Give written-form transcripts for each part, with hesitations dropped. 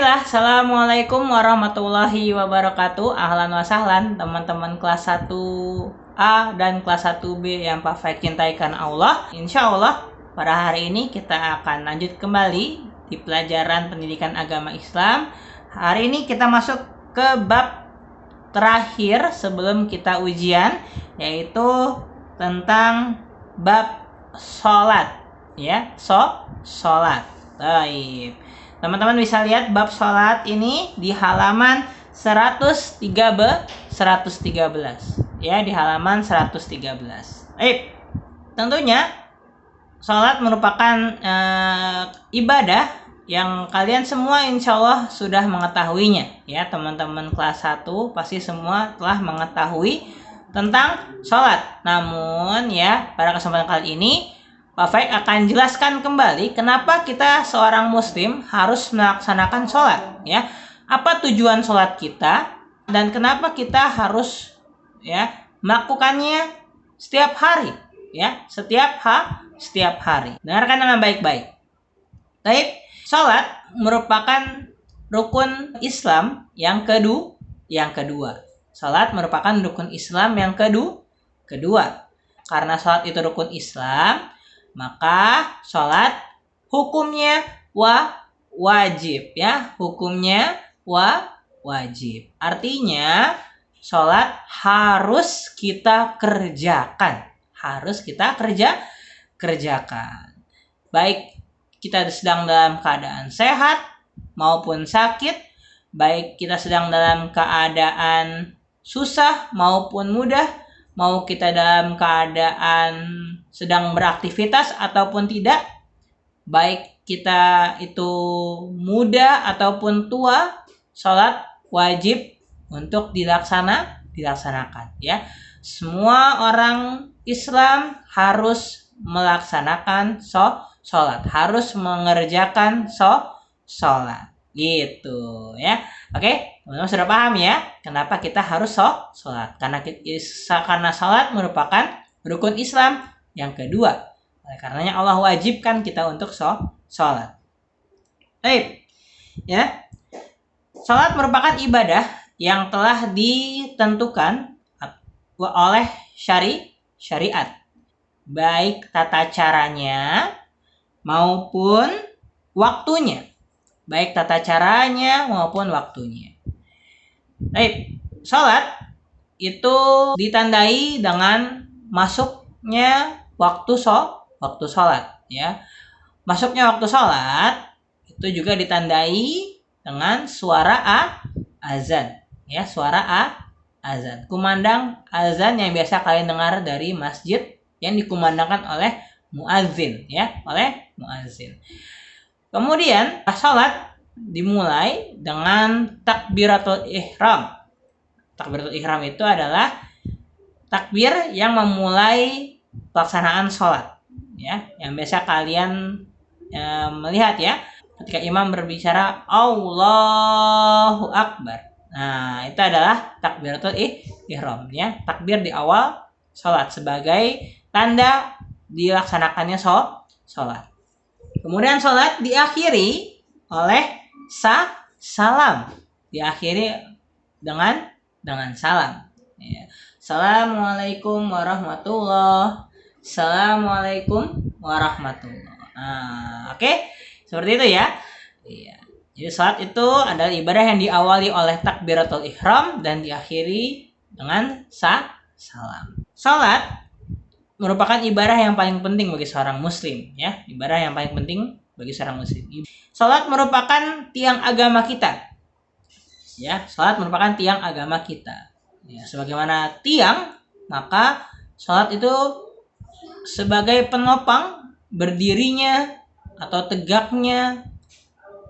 Bismillah, Assalamualaikum warahmatullahi wabarakatuh. Ahlan wa sahlan teman-teman kelas 1A dan kelas 1B yang Pak Faik cintai karena Allah. Insya Allah pada hari ini kita akan lanjut kembali di pelajaran pendidikan agama Islam. Hari ini kita masuk ke bab terakhir sebelum kita ujian, yaitu tentang bab sholat. Ya, sholat. Baik. Teman-teman bisa lihat bab sholat ini di halaman 113. Ya, di halaman 113. Tentunya sholat merupakan ibadah yang kalian semua insya Allah sudah mengetahuinya. Ya, teman-teman kelas 1 pasti semua telah mengetahui tentang sholat. Namun ya, pada kesempatan kali ini Pak Faik akan jelaskan kembali kenapa kita seorang muslim harus melaksanakan sholat, ya. Apa tujuan sholat kita dan kenapa kita harus melakukannya setiap hari, ya, setiap hari. Dengarkan dengan baik-baik. Baik, sholat merupakan rukun Islam yang kedua. Sholat merupakan rukun Islam yang kedua. Karena sholat itu rukun Islam, maka sholat hukumnya wajib, ya, hukumnya wajib. Artinya sholat harus kita kerjakan, kerjakan. Baik kita sedang dalam keadaan sehat maupun sakit, baik kita sedang dalam keadaan susah maupun mudah, mau kita dalam keadaan sedang beraktivitas ataupun tidak, baik kita itu muda ataupun tua, sholat wajib untuk dilaksanakan, ya. Semua orang Islam harus melaksanakan sholat, harus mengerjakan sholat, gitu, ya. Oke, teman-teman sudah paham ya kenapa kita harus sholat? Karena sholat merupakan rukun Islam yang kedua. Oleh karenanya Allah wajibkan kita untuk sholat. Baik, ya. Sholat merupakan ibadah yang telah ditentukan oleh syariat, baik tata caranya maupun waktunya. Baik tata caranya maupun waktunya. Baik, sholat itu ditandai dengan masuknya waktu sholat, ya. Masuknya waktu sholat itu juga ditandai dengan suara azan, ya, suara azan. Kumandang azan yang biasa kalian dengar dari masjid yang dikumandangkan oleh muadzin, ya, oleh muadzin. Kemudian sholat dimulai dengan takbiratul ihram. Takbiratul ihram itu adalah takbir yang memulai pelaksanaan sholat, ya, yang biasa kalian melihat, ya, ketika imam berbicara Allahu Akbar. Nah, itu adalah takbiratul ihram, ya, takbir di awal sholat sebagai tanda dilaksanakannya sholat. Kemudian sholat diakhiri oleh salam, diakhiri dengan salam. Ya. Assalamualaikum warahmatullah. Assalamualaikum warahmatullah. Nah, oke, seperti itu ya. Iya. Jadi sholat itu adalah ibadah yang diawali oleh takbiratul ihram dan diakhiri dengan salam. Sholat merupakan ibadah yang paling penting bagi seorang muslim, ya, ibadah yang paling penting bagi seorang muslim. Salat merupakan tiang agama kita, ya, salat merupakan tiang agama kita, ya. Sebagaimana tiang, maka salat itu sebagai penopang berdirinya atau tegaknya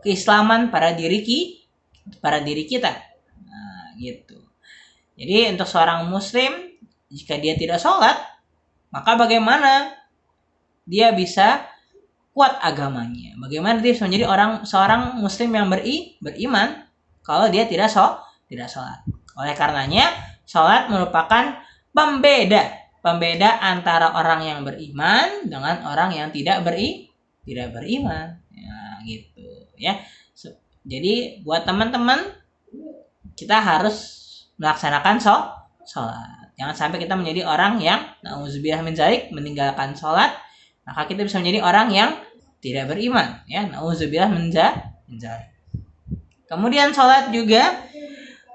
keislaman pada diri kita. Nah, gitu. Jadi untuk seorang muslim, jika dia tidak sholat, maka bagaimana dia bisa kuat agamanya? Bagaimana dia bisa menjadi seorang muslim yang beriman kalau dia tidak sholat? Oleh karenanya, sholat merupakan pembeda antara orang yang beriman dengan orang yang tidak beriman. Ya, gitu, ya. Jadi buat teman-teman, kita harus melaksanakan sholat. Jangan sampai kita menjadi orang yang nauzubillah min dzalik, meninggalkan sholat, maka kita bisa menjadi orang yang tidak beriman, ya, nauzubillah min dzalik. Kemudian sholat juga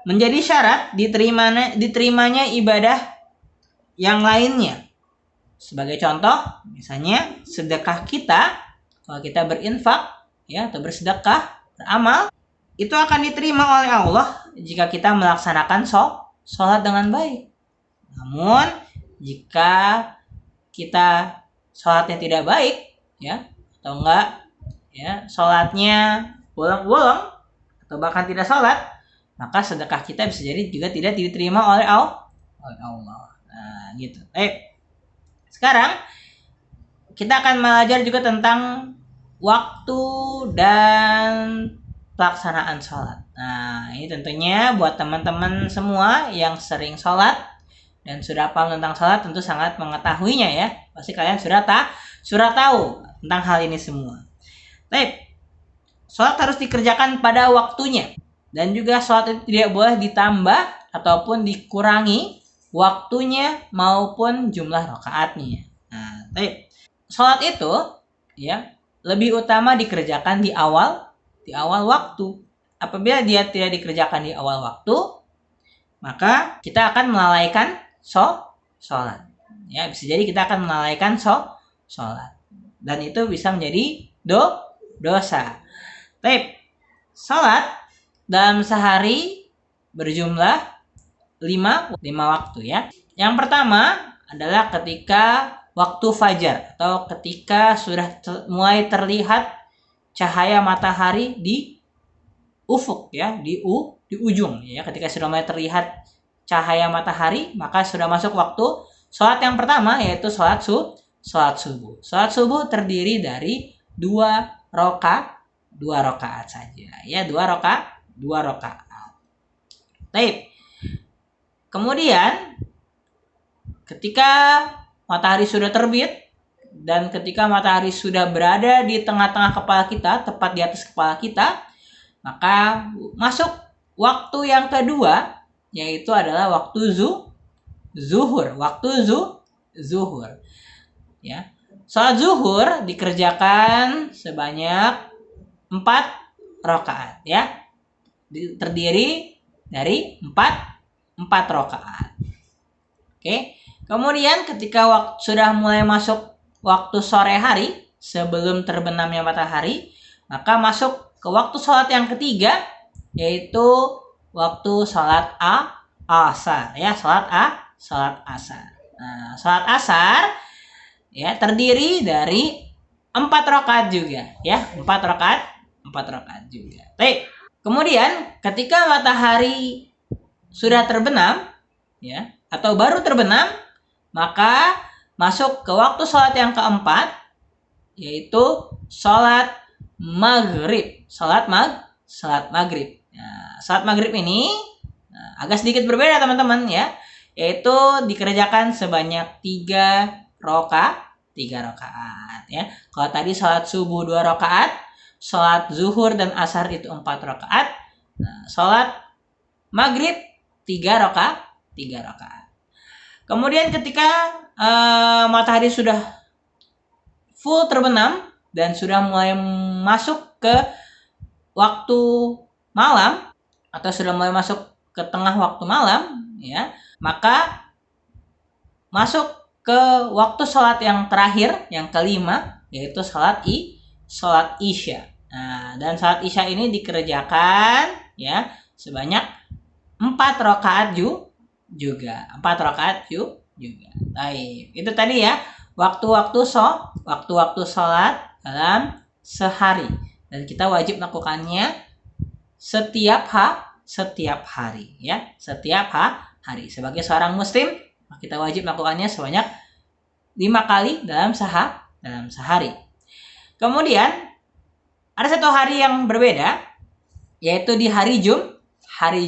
menjadi syarat diterimanya ibadah yang lainnya. Sebagai contoh, misalnya sedekah kita, kalau kita berinfak, ya, atau bersedekah, beramal, itu akan diterima oleh Allah jika kita melaksanakan sholat dengan baik. Namun jika kita sholatnya tidak baik, ya, atau enggak, ya, sholatnya bolong-bolong atau bahkan tidak sholat, maka sedekah kita bisa jadi juga tidak diterima oleh Allah. Nah, gitu. Sekarang kita akan belajar juga tentang waktu dan pelaksanaan sholat. Nah, ini tentunya buat teman-teman semua yang sering sholat dan sudah paham tentang sholat tentu sangat mengetahuinya, ya. Pasti kalian sudah tahu tentang hal ini semua. Sholat harus dikerjakan pada waktunya. Dan juga sholat itu tidak boleh ditambah ataupun dikurangi waktunya maupun jumlah rakaatnya. Nah, sholat itu, ya, lebih utama dikerjakan di awal waktu. Apabila dia tidak dikerjakan di awal waktu, maka kita akan melalaikan sholat. Ya, bisa jadi kita akan melalaikan sholat. Dan itu bisa menjadi dosa. Sholat dalam sehari berjumlah 5 waktu, ya. Yang pertama adalah ketika waktu fajar atau ketika sudah mulai terlihat cahaya matahari di ufuk, ya, di ujung, ya. Ketika sudah mulai terlihat cahaya matahari, maka sudah masuk waktu sholat yang pertama, yaitu sholat subuh. Sholat subuh terdiri dari 2 rakaat saja, ya, 2 rakaat. Kemudian ketika matahari sudah terbit dan ketika matahari sudah berada di tengah-tengah kepala kita, tepat di atas kepala kita, maka masuk waktu yang kedua, yaitu adalah waktu zuhur. Ya. Salat zuhur dikerjakan sebanyak 4 rakaat, ya. Terdiri dari 4 rakaat. Oke. Kemudian ketika sudah mulai masuk waktu sore hari sebelum terbenamnya matahari, maka masuk ke waktu sholat yang ketiga, yaitu waktu sholat asar, ya, sholat asar. Nah, sholat asar, ya, terdiri dari 4 rakaat juga, ya, 4 rakaat juga. Kemudian ketika matahari sudah terbenam, ya, atau baru terbenam, maka masuk ke waktu sholat yang keempat, yaitu sholat maghrib. Sholat maghrib. Nah, sholat maghrib ini agak sedikit berbeda, teman-teman, ya, yaitu dikerjakan sebanyak 3 rakaat, ya. Kalau tadi sholat subuh 2 rakaat, sholat zuhur dan asar itu 4 rakaat. Nah, sholat maghrib 3 rakaat. Kemudian ketika matahari sudah full terbenam dan sudah mulai masuk ke waktu malam atau sudah mulai masuk ke tengah waktu malam, ya, maka masuk ke waktu sholat yang terakhir, yang kelima, yaitu sholat isya. Nah, dan sholat isya ini dikerjakan, ya, sebanyak 4 rakaat juga. 4 rakaat juga. Baik, itu tadi, ya, waktu-waktu sholat dalam sehari, dan kita wajib melakukannya setiap hari, ya, setiap hari. Sebagai seorang muslim, kita wajib melakukannya sebanyak 5 kali dalam sehari. Kemudian ada satu hari yang berbeda, yaitu di hari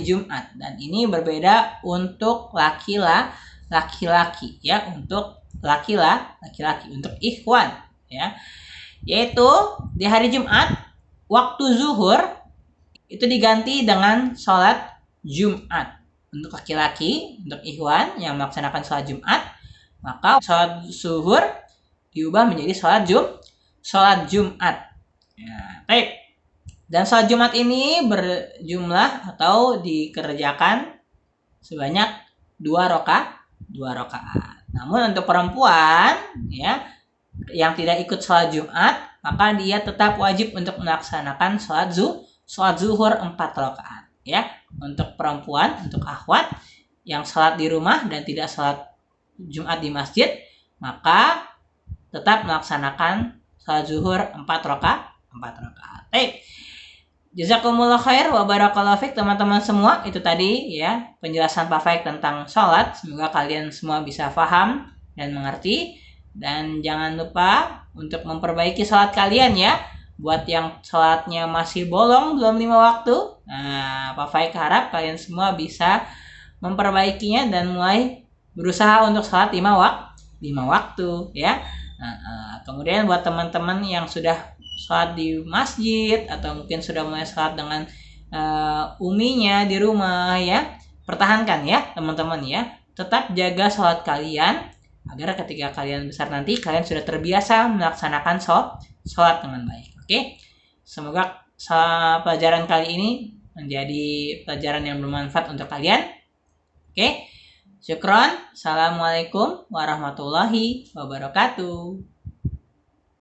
Jumat, dan ini berbeda untuk laki-laki, ya, untuk laki-laki, untuk ikhwan, ya, yaitu di hari Jumat waktu zuhur itu diganti dengan sholat Jumat. Untuk laki-laki, untuk ikhwan yang melaksanakan sholat Jumat, maka sholat zuhur diubah menjadi sholat Jumat. Ya, baik. Dan sholat Jumat ini berjumlah atau dikerjakan sebanyak 2 rakaat. Namun untuk perempuan ya yang tidak ikut sholat Jumat, maka dia tetap wajib untuk melaksanakan sholat zuhur 4 rakaat. Ya, untuk perempuan, untuk akhwat yang sholat di rumah dan tidak sholat Jumat di masjid, maka tetap melaksanakan sholat zuhur 4 rakaat. Baik. Jazakumullah khair wa barakallahu fiik teman-teman semua. Itu tadi ya penjelasan Pak Faik tentang sholat. Semoga kalian semua bisa paham dan mengerti. Dan jangan lupa untuk memperbaiki sholat kalian ya. Buat yang sholatnya masih bolong, belum 5 waktu. Nah, Pak Faik harap kalian semua bisa memperbaikinya dan mulai berusaha untuk sholat 5 waktu ya. Kemudian buat teman-teman yang sudah sholat di masjid atau mungkin sudah mulai sholat dengan uminya di rumah ya, pertahankan ya teman-teman ya, tetap jaga sholat kalian agar ketika kalian besar nanti kalian sudah terbiasa melaksanakan sholat dengan baik. Oke, semoga pelajaran kali ini menjadi pelajaran yang bermanfaat untuk kalian. Oke, syukron. Assalamualaikum warahmatullahi wabarakatuh.